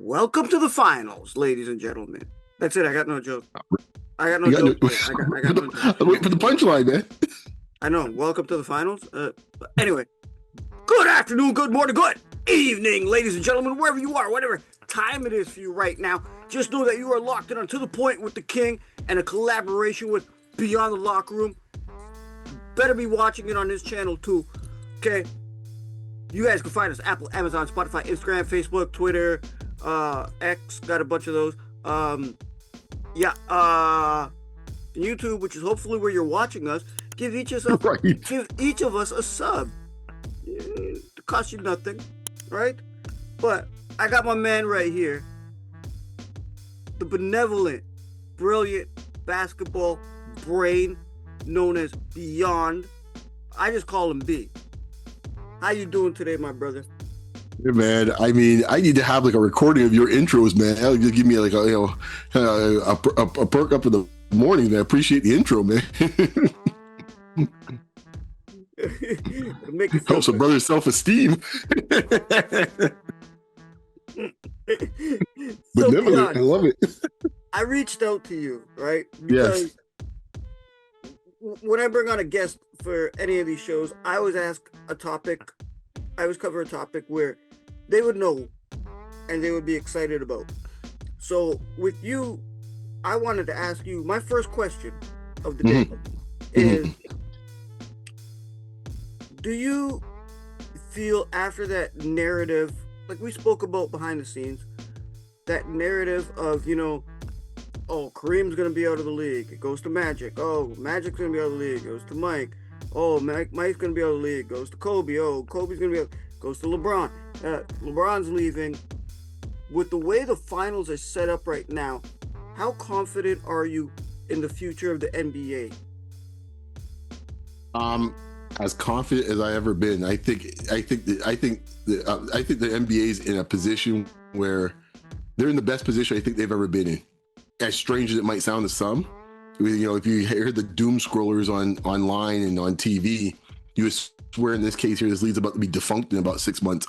Welcome to the finals, ladies and gentlemen. That's it. I got no joke. I got no You joke. got I got no joke. Wait for the punchline, man. I know. Welcome to the finals. But anyway, good afternoon, good morning, good evening, ladies and gentlemen, wherever you are, whatever time it is for you right now. Just know that you are locked in on To The Point with the King and a collaboration with Beyond the Locker Room. Better be watching it on this channel too. Okay. You guys can find us Apple, Amazon, Spotify, Instagram, Facebook, Twitter, X, got a bunch of those. YouTube, which is hopefully where you're watching us. Give each of us a sub. It costs you nothing, right? But I got my man right here, the benevolent, brilliant basketball brain known as Beyond. I just call him B. How you doing today, my brother? Yeah, man. I mean, I need to have like a recording of your intros, man. That'll give me like a perk up in the morning. Man. I appreciate the intro, man. Helps a brother's self-esteem. Benevolent, I love it. I reached out to you, right? Because when I bring on a guest for any of these shows, I always ask a topic. I always cover a topic where they would know and they would be excited about. So with you, I wanted to ask you, my first question of the day is, do you feel after that narrative, like we spoke about behind the scenes, that narrative of, oh, Kareem's going to be out of the league. It goes to Magic. Oh, Magic's going to be out of the league. It goes to Mike. Oh, Mike's going to be out of the league. It goes to Kobe. Oh, Kobe's going to be out. Goes to LeBron. LeBron's leaving. With the way the finals are set up right now, how confident are you in the future of the NBA? As confident as I ever been. I think the NBA is in a position where they're in the best position I think they've ever been in. As strange as it might sound to some, if you hear the doom scrollers online and on TV, you would swear in this case here, this league's about to be defunct in about 6 months.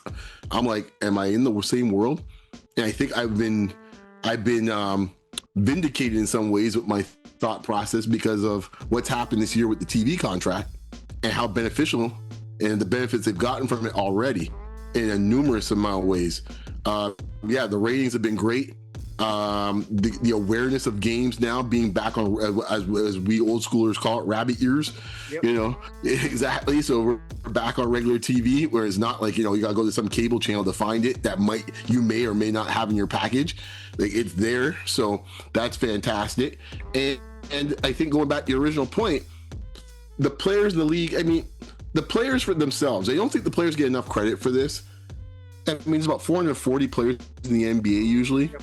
I'm like, am I in the same world? And I think I've been vindicated in some ways with my thought process because of what's happened this year with the TV contract and how beneficial and the benefits they've gotten from it already in a numerous amount of ways. The ratings have been great. The awareness of games now being back on, as we old schoolers call it, rabbit ears. Yep. Exactly. So we're back on regular TV, where it's not like, you gotta go to some cable channel to find it that you may or may not have in your package. Like, it's there. So that's fantastic. And I think going back to the original point, the players in the league, I mean, the players for themselves, I don't think the players get enough credit for this. I mean, there's about 440 players in the NBA usually. Yep.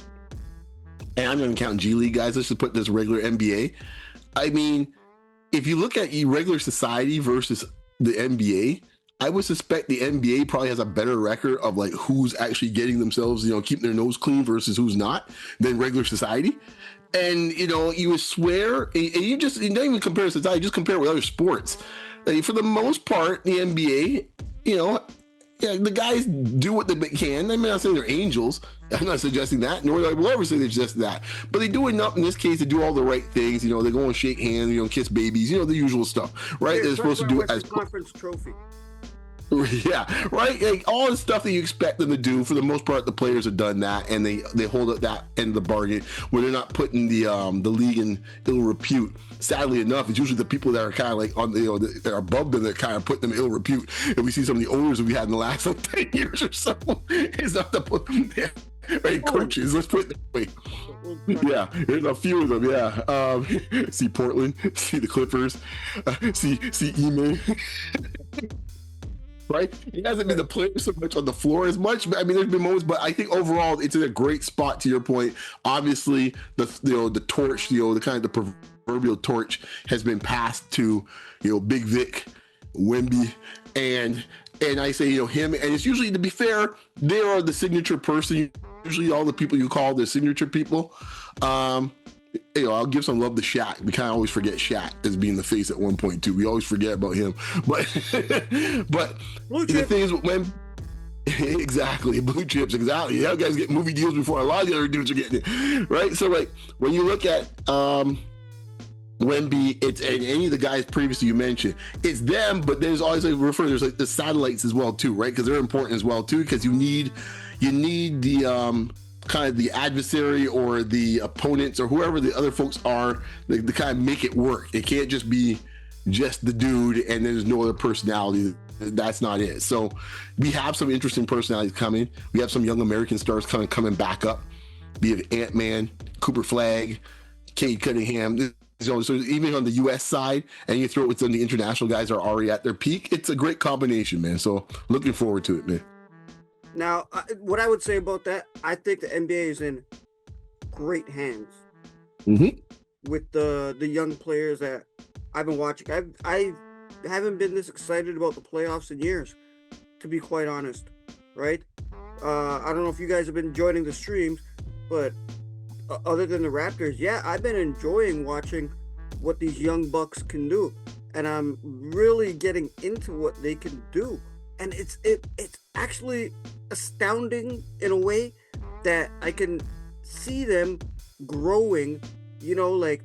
And I'm going to count G League guys. Let's just put this regular NBA. I mean, if you look at regular society versus the NBA, I would suspect the NBA probably has a better record of like who's actually getting themselves, keeping their nose clean versus who's not than regular society. And, you would swear, and you don't even compare society, just compare it with other sports. Like, for the most part, the NBA, the guys do what they can. I'm not saying they're angels. I'm not suggesting that, nor will I ever say they're just that. But they do enough in this case to do all the right things. They go and shake hands, kiss babies, the usual stuff, right? They're supposed to do it as conference trophy. Yeah, right. Like, all the stuff that you expect them to do, for the most part, the players have done that, and they hold up that end of the bargain where they're not putting the league in ill repute. Sadly enough, it's usually the people that are kind of like on that are above them that kind of put them in ill repute. And we see some of the owners that we had in the last 10 years or so. It's not the right coaches. Let's put it that way. Yeah, there's a few of them. Yeah, see Portland, see the Clippers, see Ime. Right? He hasn't been the player so much on the floor as much. But I mean, there's been moments, but I think overall it's in a great spot. To your point, obviously the torch, the kind of the proverbial torch has been passed to Big Vic, Wemby, and I say him. And it's usually, to be fair, they are the signature person. Usually, all the people you call the signature people. I'll give some love to Shaq. We kind of always forget Shaq as being the face at one point too. We always forget about him. But the thing is, Exactly, blue chips, exactly. Yeah, guys get movie deals before a lot of the other dudes are getting it, right? So like when you look at Wemby, it's and any of the guys previously you mentioned, it's them, but there's always like there's like the satellites as well too, right? Because they're important as well too, because you need the kind of the adversary or the opponents or whoever the other folks are to kind of make it work. It can't just be just the dude and there's no other personality. That's not it. So we have some interesting personalities coming. We have some young American stars coming back up. We have Ant-Man, Cooper Flagg, Cade Cunningham. So even on the U.S. side, and you throw it with some of the international guys are already at their peak, it's a great combination, man. So looking forward to it, man. Now, what I would say about that, I think the NBA is in great hands with the young players that I've been watching. I haven't been this excited about the playoffs in years, to be quite honest, right? I don't know if you guys have been joining the streams, but other than the Raptors, yeah, I've been enjoying watching what these young Bucks can do, and I'm really getting into what they can do. And it's actually astounding in a way that I can see them growing, you know, like,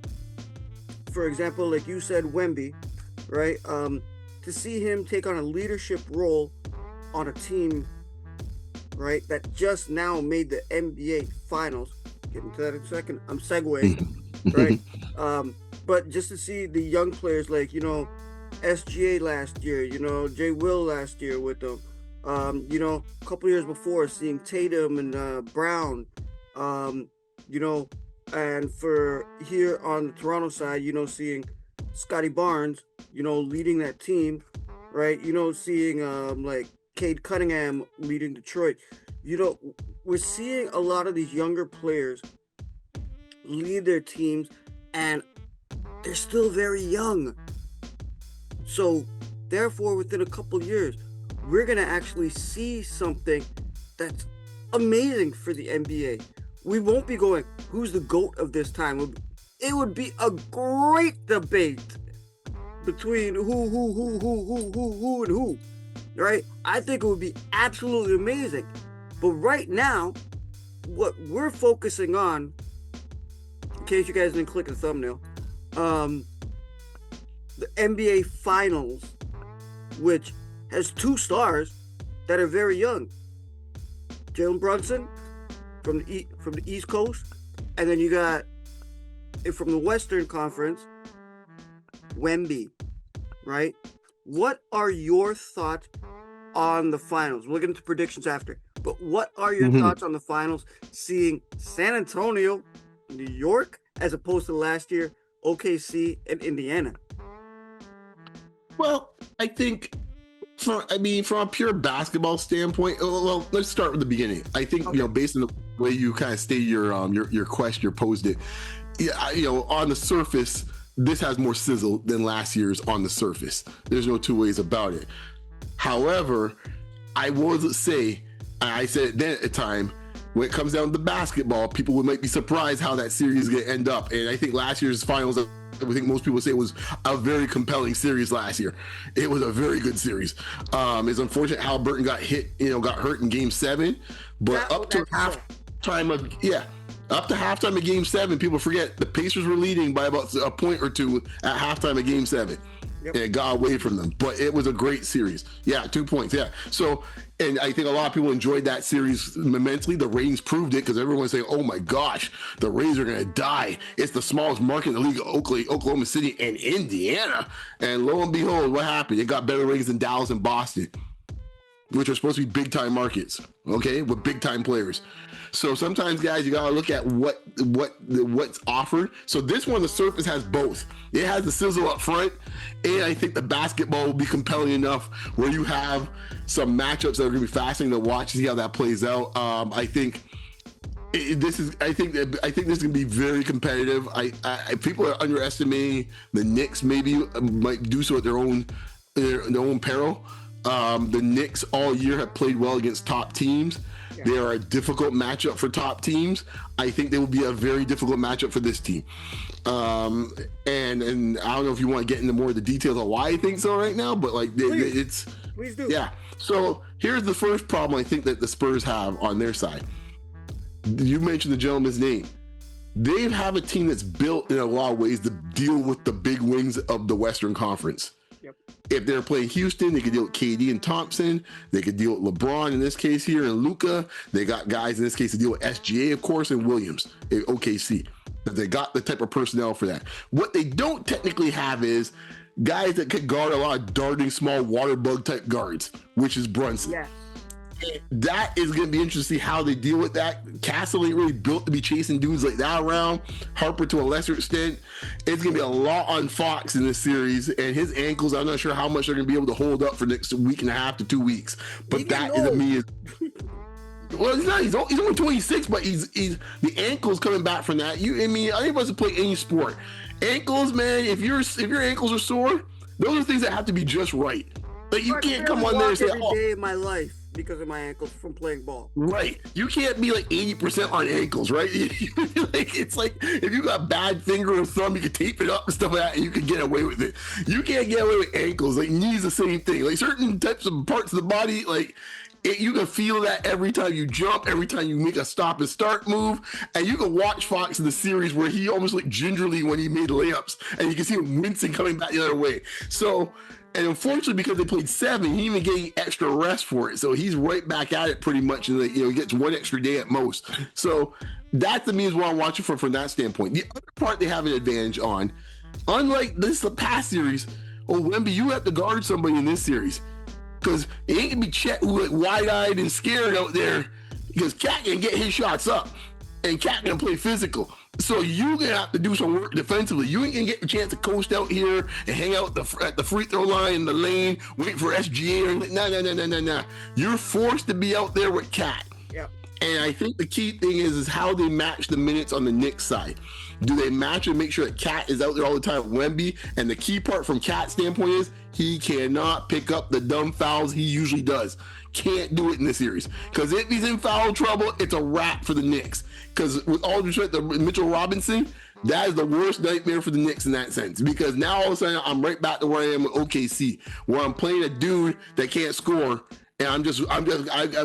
for example, like you said, Wemby, right? To see him take on a leadership role on a team, right, that just now made the NBA Finals. Get into that in a second. I'm segueing, right? But just to see the young players like, you know, SGA last year, you know, Jay Will last year with them, you know, a couple years before seeing Tatum and Brown, you know, and for here on the Toronto side, you know, seeing Scotty Barnes, you know, leading that team, right? You know, seeing like Cade Cunningham leading Detroit. You know, we're seeing a lot of these younger players lead their teams, and they're still very young. So, therefore, within a couple years, we're going to actually see something that's amazing for the NBA. We won't be going, who's the GOAT of this time? It would be a great debate between who, and who, right? I think it would be absolutely amazing. But right now, what we're focusing on, in case you guys didn't click the thumbnail, the NBA Finals, which has two stars that are very young. Jalen Brunson from the East Coast, and then you got from the Western Conference, Wemby, right? What are your thoughts on the finals? We'll get into predictions after. But what are your thoughts on the finals, seeing San Antonio, New York, as opposed to last year, OKC and Indiana? Well, I think, from a pure basketball standpoint, well, let's start with the beginning. I think, you know, based on the way you kind of stated your question, you posed it, yeah, you know, on the surface, this has more sizzle than last year's on the surface. There's no two ways about it. However, I will say, I said it then at the time, when it comes down to basketball, people might be surprised how that series is going to end up. And I think last year's finals, I think most people say it was a very compelling series last year. It was a very good series. It's unfortunate Halliburton got hurt in Game 7, but up to halftime of Game 7, people forget the Pacers were leading by about a point or two at halftime of Game 7. Yep. And it got away from them, but it was a great series. Yeah, 2 points. Yeah. So, and I think a lot of people enjoyed that series immensely. The ratings proved it because everyone's saying, "Oh my gosh, the Rays are going to die." It's the smallest market in the league, Oklahoma City and Indiana. And lo and behold, what happened? It got better ratings than Dallas and Boston, which are supposed to be big time markets, okay, with big time players. So sometimes, guys, you gotta look at what's offered. So this one, the surface has both. It has the sizzle up front, and I think the basketball will be compelling enough where you have some matchups that are gonna be fascinating to watch, see how that plays out. I think this is gonna be very competitive. People are underestimating the Knicks. Maybe might do so at their own peril. The Knicks all year have played well against top teams. They are a difficult matchup for top teams. I think they will be a very difficult matchup for this team. And I don't know if you want to get into more of the details of why I think so right now, but like it's Please do. Yeah. So here's the first problem I think that the Spurs have on their side. You mentioned the gentleman's name. They have a team that's built in a lot of ways to deal with the big wings of the Western Conference. Yep. If they're playing Houston, they could deal with KD and Thompson. They could deal with LeBron in this case here and Luka. They got guys in this case to deal with SGA, of course, and Williams in OKC. But they got the type of personnel for that. What they don't technically have is guys that could guard a lot of darting small water bug type guards, which is Brunson. Yes. That is going to be interesting how they deal with that. Castle ain't really built to be chasing dudes like that around. Harper to a lesser extent. It's going to be a lot on Fox in this series, and his ankles, I'm not sure how much they're going to be able to hold up for the next week and a half to 2 weeks. But that is, to me, well, he's not. He's only 26, but he's the ankles coming back from that. I think must play any sport. Ankles, man. If your ankles are sore, those are things that have to be just right. Like you can't come on there and say, every day of my life because of my ankles from playing ball. Right. You can't be like 80% on ankles, right? Like it's like if you got a bad finger or thumb, you can tape it up and stuff like that, and you can get away with it. You can't get away with ankles. Like knees, the same thing. Like certain types of parts of the body, like you can feel that every time you jump, every time you make a stop and start move. And you can watch Fox in the series where he almost looked gingerly when he made layups, and you can see him wincing coming back the other way. So, and unfortunately, because they played 7, he even getting extra rest for it. So he's right back at it pretty much, and he gets 1 extra day at most. So that to me is what I'm watching for from that standpoint. The other part they have an advantage on, unlike the past series, Wemby, you have to guard somebody in this series. Because it ain't gonna be Chet who like wide-eyed and scared out there, because Cat can get his shots up and Cat can play physical. So you're gonna have to do some work defensively. You ain't gonna get the chance to coast out here and hang out at the free throw line in the lane, wait for SGA. No. You're forced to be out there with Cat. Yep. And I think the key thing is how they match the minutes on the Knicks side. Do they match and make sure that Cat is out there all the time with Wemby? And the key part from Cat's standpoint is he cannot pick up the dumb fouls he usually does. Can't do it in this series. Because if he's in foul trouble, it's a wrap for the Knicks. Because with all due respect to Mitchell Robinson, that is the worst nightmare for the Knicks in that sense. Because now all of a sudden I'm right back to where I am with OKC, where I'm playing a dude that can't score. And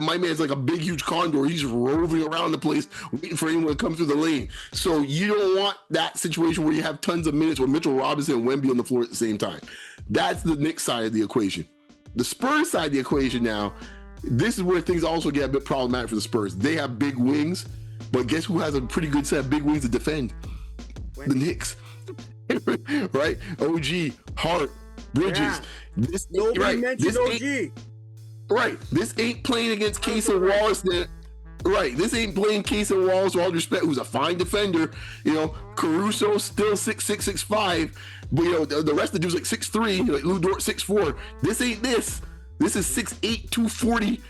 my man's like a big, huge condor. He's just roving around the place, waiting for anyone to come through the lane. So you don't want that situation where you have tons of minutes with Mitchell Robinson and Wemby on the floor at the same time. That's the Knicks side of the equation. The Spurs side of the equation now, this is where things also get a bit problematic for the Spurs. They have big wings, but guess who has a pretty good set of big wings to defend? Wemby. The Knicks. Right? OG, Hart, Bridges. Yeah. Nobody mentioned OG. Right. This ain't playing against Casey Wallace. Right. This ain't playing Casey Wallace, with all due respect, who's a fine defender. Caruso still 6'6", 6'5", but the rest of the dudes like 6'3", like Lou Dort 6'4". This ain't this. This is 6'8", 240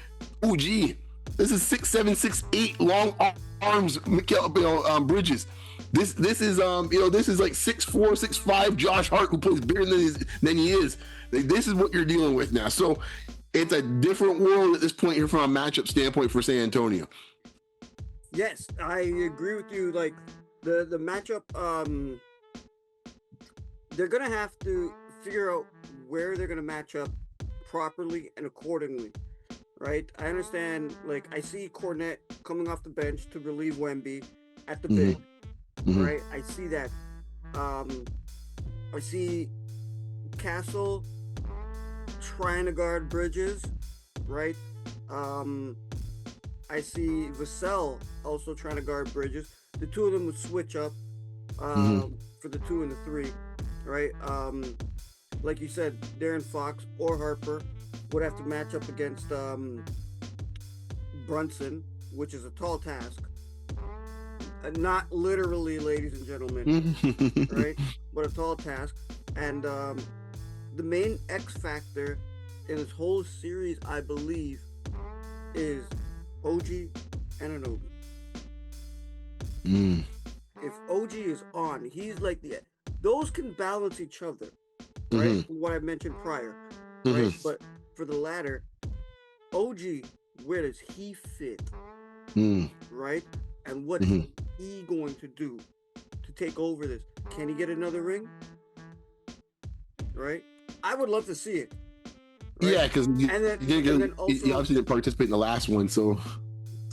OG. This is 6'7", 6'8", long arms, Mikal, Bridges. This is this is like 6'4", 6'5", Josh Hart, who plays bigger than he is. Like, this is what you're dealing with now. So it's a different world at this point here from a matchup standpoint for San Antonio. Yes, I agree with you. Like the matchup, they're gonna have to figure out where they're gonna match up properly and accordingly, right? I understand. Like I see Cornette coming off the bench to relieve Wemby at the big, right? I see that. I see Castle trying to guard Bridges, right? I see Vassell also trying to guard Bridges. The two of them would switch up for the 2 and the 3, right? Like you said, Darren Fox or Harper would have to match up against Brunson, which is a tall task. Not literally, ladies and gentlemen, right? But a tall task. And the main X factor in this whole series, I believe, is OG and Anunoby. If OG is on, he's like those can balance each other, right? From what I mentioned prior, right? But for the latter, OG, where does he fit, right? And what is he going to do to take over this? Can he get another ring? Right? I would love to see it. Right? Yeah, because you obviously didn't participate in the last one, so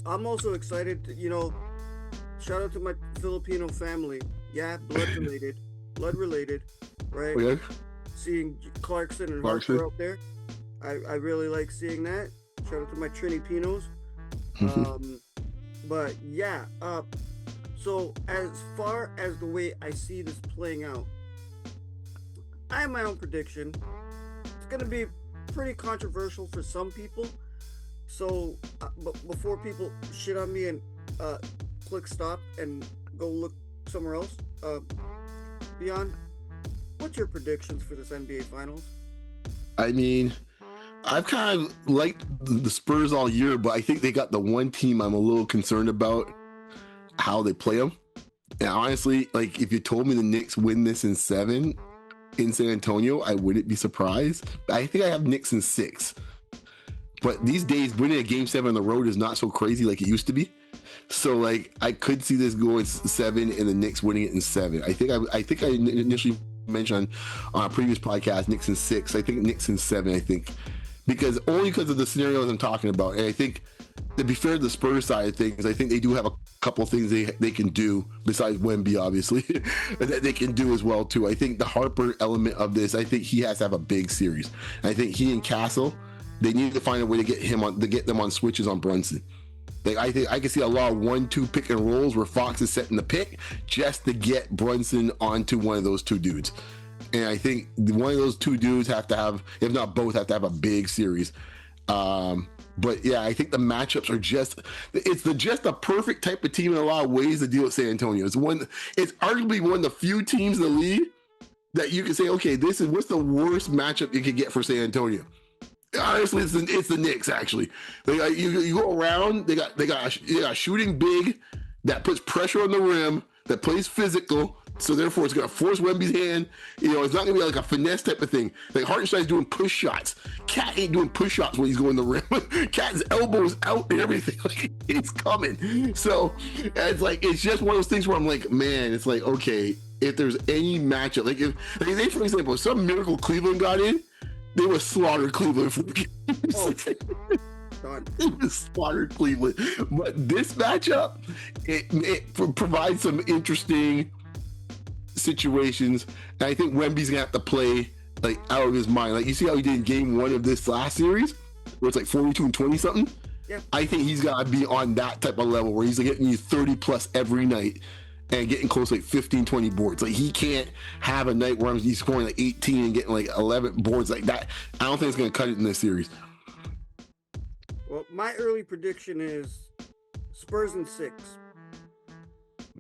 I'm also excited. Shout out to my Filipino family. Yeah, blood related, right? okay. Seeing Clarkson and Harper out there, I really like seeing that. Shout out to my Trini Pinos. But yeah, so as far as the way I see this playing out, I have my own prediction. It's gonna be pretty controversial for some people. So, but before people shit on me and click stop and go look somewhere else, Beyond, what's your predictions for this NBA Finals? I mean, I've kind of liked the Spurs all year, but I think they got the one team I'm a little concerned about how they play them. And honestly, like if you told me the Knicks win this in 7 in San Antonio, I wouldn't be surprised. I think I have Knicks in 6. But these days, winning a game 7 on the road is not so crazy like it used to be. So like I could see this going 7 and the Knicks winning it in 7. I think I initially mentioned on a previous podcast Knicks in 6. I think Knicks in 7. I think because of the scenarios I'm talking about, and I think to be fair to the Spurs side of things, I think they do have a couple of things they can do besides Wemby, obviously, that they can do as well too. I think the Harper element of this, I think he has to have a big series. I think he and Castle, they need to find a way to get them on switches on Brunson. Like I think I can see a lot of 1-2 pick and rolls where Fox is setting the pick just to get Brunson onto one of those two dudes. And I think one of those two dudes have to have, if not both, have to have a big series. But yeah, I think the matchups are just a perfect type of team in a lot of ways to deal with San Antonio. It's arguably one of the few teams in the league that you can say, okay, what's the worst matchup you could get for San Antonio? Honestly, it's the Knicks. Actually, you go around. They got a shooting big that puts pressure on the rim, that plays physical. So therefore, it's gonna force Wemby's hand. It's not gonna be like a finesse type of thing. Like Hartenstein's doing push shots. Cat ain't doing push shots when he's going the rim. Cat's elbows out and everything. Like it's coming. So it's just one of those things where I'm like, man, it's like okay, if there's any matchup, like if for example, if some miracle Cleveland got in. They would slaughter Cleveland for the game. They would slaughter Cleveland. But this matchup, it provides some interesting situations. And I think Wemby's gonna have to play like out of his mind. Like you see how he did in game 1 of this last series, where it's like 42 and 20 something. Yeah. I think he's gotta be on that type of level where he's like getting you 30 plus every night. And getting close to like 15, 20 boards. Like he can't have a night where he's scoring like 18 and getting like 11 boards like that. I don't think it's going to cut it in this series. Well, my early prediction is Spurs in 6.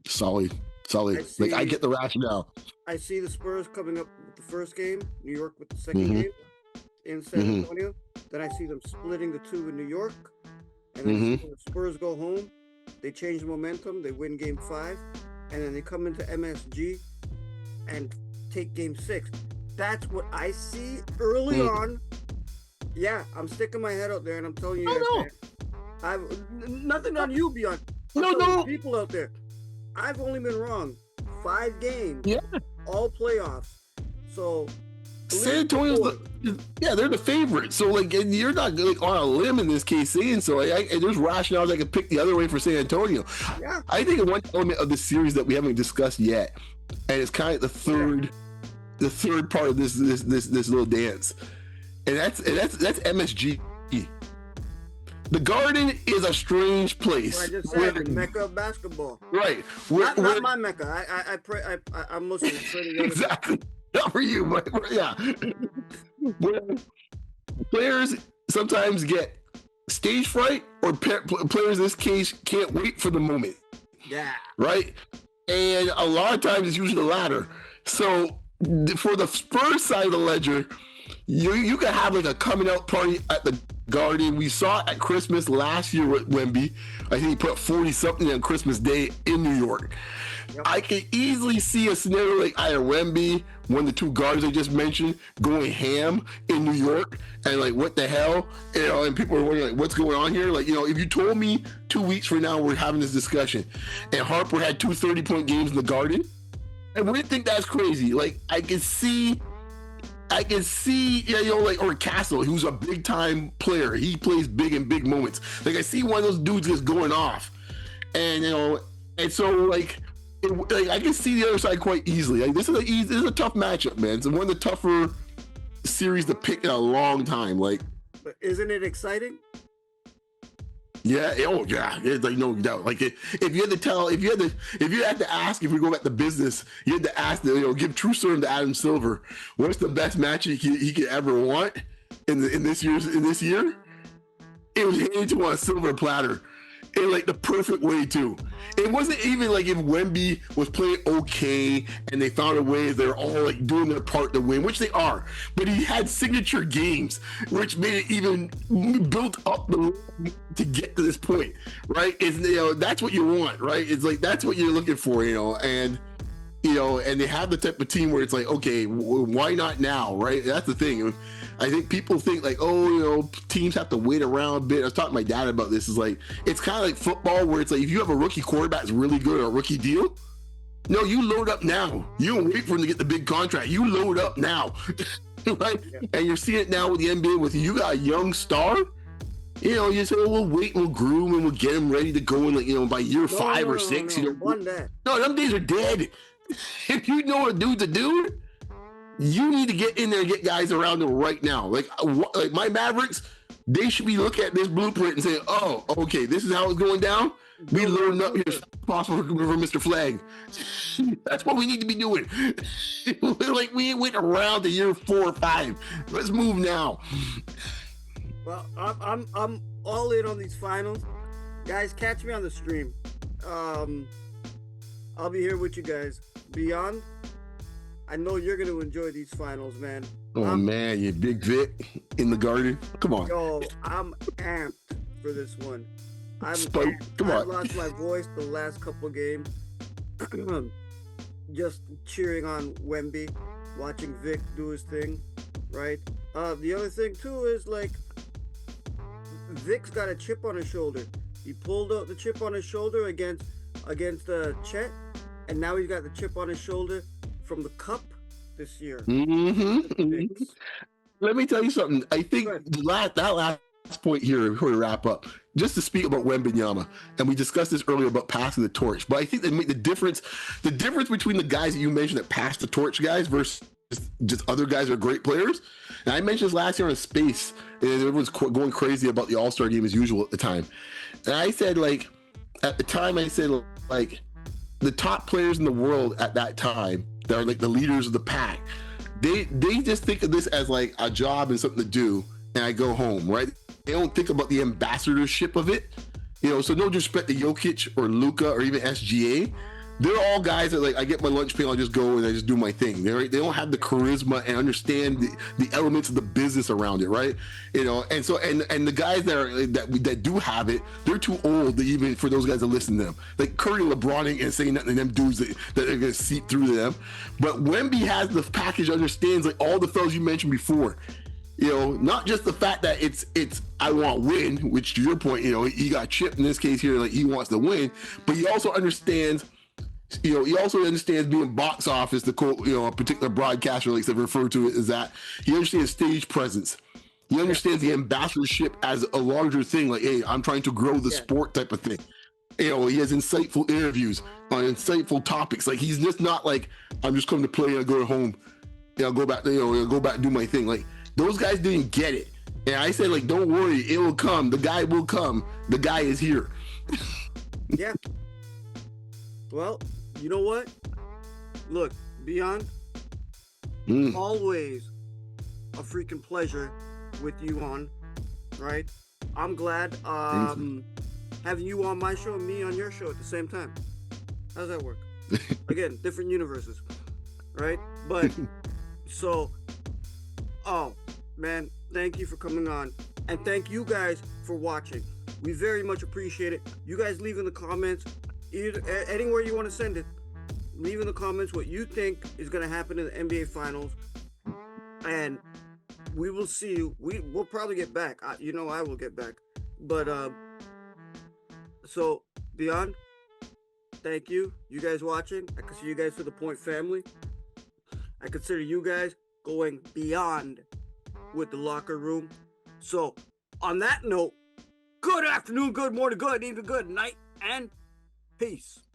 Solid. I get the rationale. I see the Spurs coming up with the first game, New York with the second game in San Antonio. Then I see them splitting the 2 in New York. And then the Spurs go home. They change the momentum. They win game 5. And then they come into MSG and take game 6. That's do I see early on. Yeah, I'm sticking my head out there and I'm telling you, I've nothing on you, Beyond. No. People out there, I've only been wrong 5 games. Yeah, all playoffs. So San Antonio's they're the favorite. So like, and you're not like on a limb in this case saying so. There's rationales I could pick the other way for San Antonio. Yeah. I think one element of the series that we haven't discussed yet, and it's kind of the third part of this little dance, and that's MSG. The Garden is a strange place. Well, I just said the Mecca of basketball. Right. Not my Mecca. I pray. I'm Muslim. Exactly. Not for you, but yeah. Where players sometimes get stage fright, or players in this case can't wait for the moment. Yeah. Right? And a lot of times it's usually the latter. So for the Spurs side of the ledger, you can have like a coming out party at the Garden. We saw it at Christmas last year with Wemby. I think he put 40 something on Christmas Day in New York. Yep. I can easily see a scenario like either Wemby, one of the 2 guards I just mentioned, going ham in New York, and like what the hell, and people are wondering like what's going on here. Like if you told me 2 weeks from now we're having this discussion, and Harper had 2 30-point games in the Garden, I wouldn't think that's crazy. Like I can see I can see, like, or Castle, who's a big time player. He plays big in big moments. Like, I see one of those dudes just going off, and and so like, I can see the other side quite easily. Like, this is a tough matchup, man. It's one of the tougher series to pick in a long time. Like, but isn't it exciting? Yeah. Oh, yeah. It's like no doubt. Like if you had to ask, if we go back to business, you had to ask, give true serum to Adam Silver. What's the best match he could ever want in this year? It was handed to on a silver platter in like the perfect way too. It wasn't even like if Wemby was playing okay and they found a way, they're all like doing their part to win, which they are. But he had signature games, which made it even built up to get to this point, right? It's that's what you want, right? It's like that's what you're looking for, and they have the type of team where it's like, okay, why not now, right? That's the thing. I think people think like, teams have to wait around a bit. I was talking to my dad about this. It's like, it's kind of like football where it's like, if you have a rookie quarterback that's really good or a rookie deal, no, you load up now. You don't wait for him to get the big contract. You load up now, right? Yeah. And you're seeing it now with the NBA with you got a young star. You say, we'll wait, we'll groom, and we'll get him ready to go in, by year 5 or 6. No, them days are dead. If you know a dude's a dude, you need to get in there and get guys around them right now. Like my Mavericks, they should be looking at this blueprint and saying, oh, okay, this is how it's going down. We loading up here as possible for Mr. Flag. That's what we need to be doing. Like, we went around to year 4 or 5. Let's move now. Well, I'm all in on these finals. Guys, catch me on the stream. I'll be here with you guys. Beyond, I know you're going to enjoy these finals, man. Oh, man, you big Vic in the garden. Come on. Yo, I'm amped for this one. I've lost my voice the last couple of games. Just cheering on Wemby, watching Vic do his thing, right? The other thing, too, is, like, Vic's got a chip on his shoulder. He pulled out the chip on his shoulder against Chet, and now he's got the chip on his shoulder from the cup this year. Mm-hmm. Let me tell you something. I think that last point here before we wrap up, just to speak about Wembanyama, and we discussed this earlier about passing the torch, but I think they make the difference between the guys that you mentioned that pass the torch guys versus just other guys who are great players. And I mentioned this last year on Space, and everyone's going crazy about the All-Star game as usual at the time. And I said, like, at the time, like, the top players in the world at that time, that are like the leaders of the pack, they just think of this as like a job and something to do, and I go home, right? They don't think about the ambassadorship of it, so no disrespect to Jokic or Luka or even SGA. They're all guys that, like, I get my lunch pail, I just go and I just do my thing. They don't have the charisma and understand the elements of the business around it, right? And so and the guys that do have it, they're too old to even for those guys to listen to them. Like Curry, LeBron ain't saying nothing to them dudes that are gonna seep through to them. But Wemby has the package, understands like all the fellas you mentioned before. Not just the fact that it's I want win, which to your point, he got chipped in this case here, like he wants to win, but he also understands. He also understands being box office, the quote, a particular broadcaster likes to refer to it as that. He understands stage presence. He understands the ambassadorship as a larger thing, like, hey, I'm trying to grow the sport type of thing. He has insightful interviews on insightful topics. Like, he's just not like, I'm just coming to play and go home. I'll go back, go back and do my thing. Like, those guys didn't get it. And I said, like, don't worry, it will come. The guy will come. The guy is here. Yeah. Well, you know what? Look, Beyond, always a freaking pleasure with you on, right? I'm glad having you on my show and me on your show at the same time. How does that work? Again, different universes, right? But, so, oh, man, thank you for coming on. And thank you guys for watching. We very much appreciate it. You guys leave in the comments, anywhere you want to send it, leave in the comments what you think is going to happen in the NBA Finals, and we will see you. We'll probably get back. I will get back. But so Beyond, thank you. You guys watching. I consider you guys to the Point family. I consider you guys going beyond with the locker room. So, on that note, good afternoon, good morning, good evening, good night, and peace.